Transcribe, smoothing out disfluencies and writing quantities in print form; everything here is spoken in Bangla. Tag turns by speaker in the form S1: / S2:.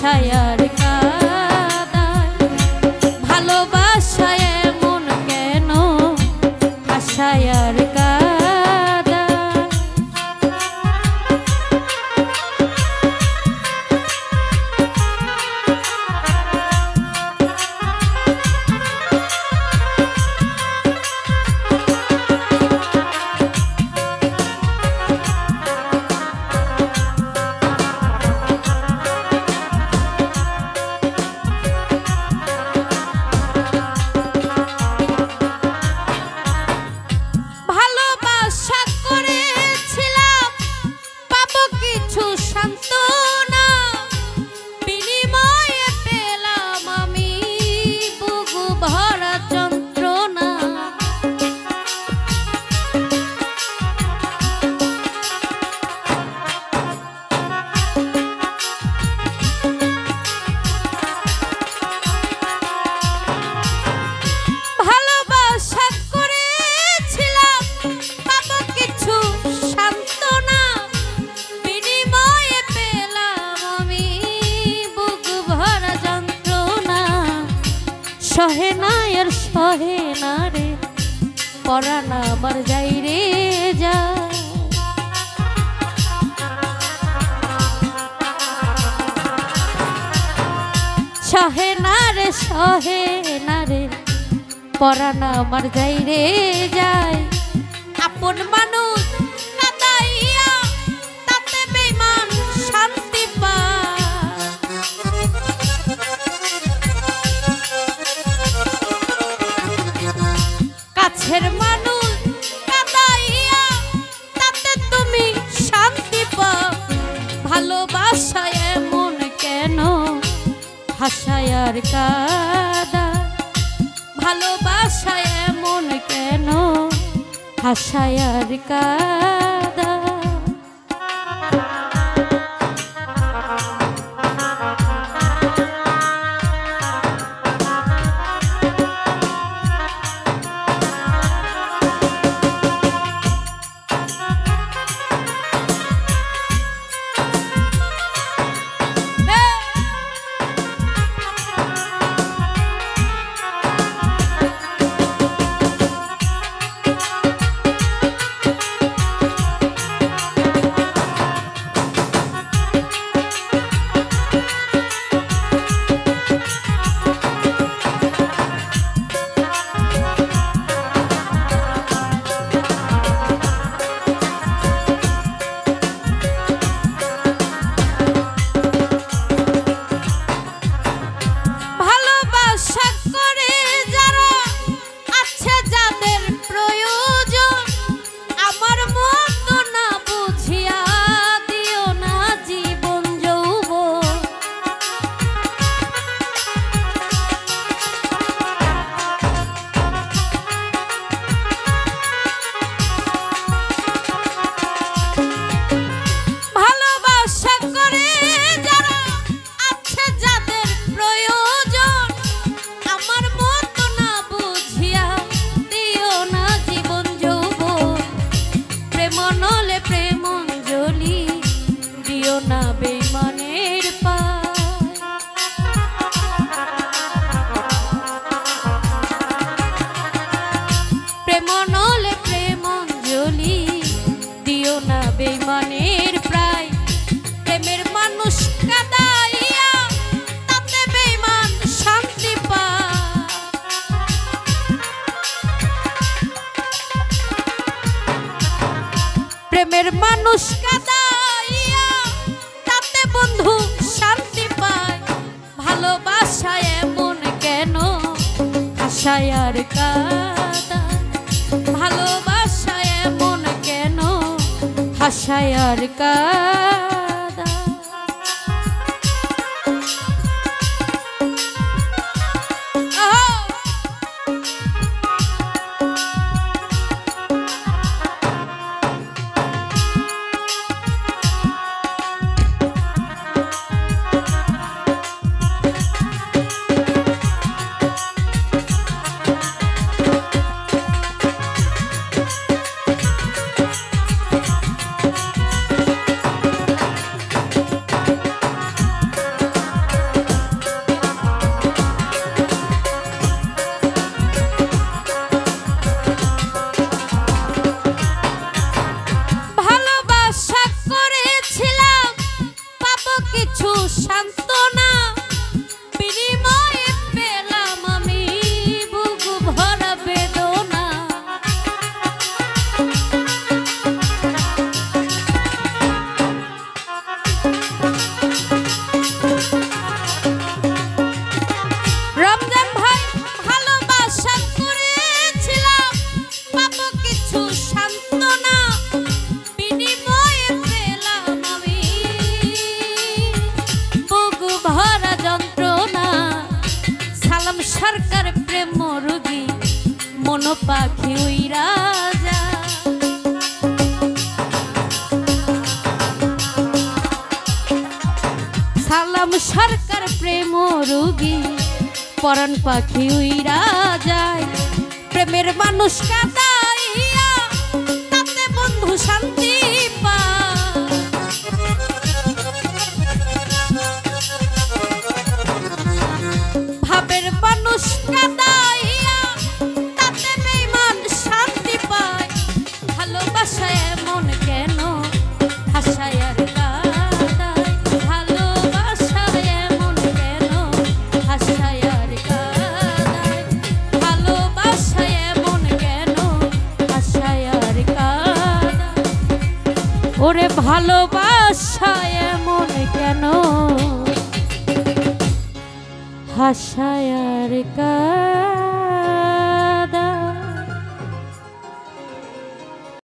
S1: হাসায় আর কাঁদায়, ভালোবাসায় এমন কেন হাসায় আর কাঁদায়। সহে না আর সহে না রে পরাণ আমার যাই রে যা, সহে না রে পরাণ আমার যাই রে যায়। আপন মানুষ কাঁদাইয়া তাতে বেঈমান শান্তি পায়, কাছের মানুষ কাঁদাইয়া তাতে তুমি শান্তি পাও। ভালোবাসায় এমন কেন হাসায় আর কাঁদায়, ভালোবাসায় এমন কেন হাসায় আর কাঁদায়। বেঈমানের প্রায় প্রেমের মানুষ কাঁদাইয়া তাতে বেঈমান শান্তি পায়। প্রেমের মানুষ কাঁদাইয়া তাতে বন্ধু শান্তি পায়। ভালোবাসায় এমন কেন হাসায় আর কাঁদায়, ভালোবাসায় এমন কেন হাসায় আর কাঁদায়। সরকার প্রেম রোগী পরাণ পাখি উইরা যায় প্রেমের মানুষ কাঁদাইয়া তাতে বন্ধু শান্তি পায় ভাবের মানুষ কাঁদাইয়া তাতে বেঈমান শান্তি পায় ভালোবাসা এমন কেন হাসায় আর কাঁদায় ভালোবাসা এমন কেন হাসায় আর কাঁদায় ভালোবাসা এমন কেন হাসায় আর কাঁদায় ওরে ভালোবাসা এমন কেন হাসায় আর কাঁদায়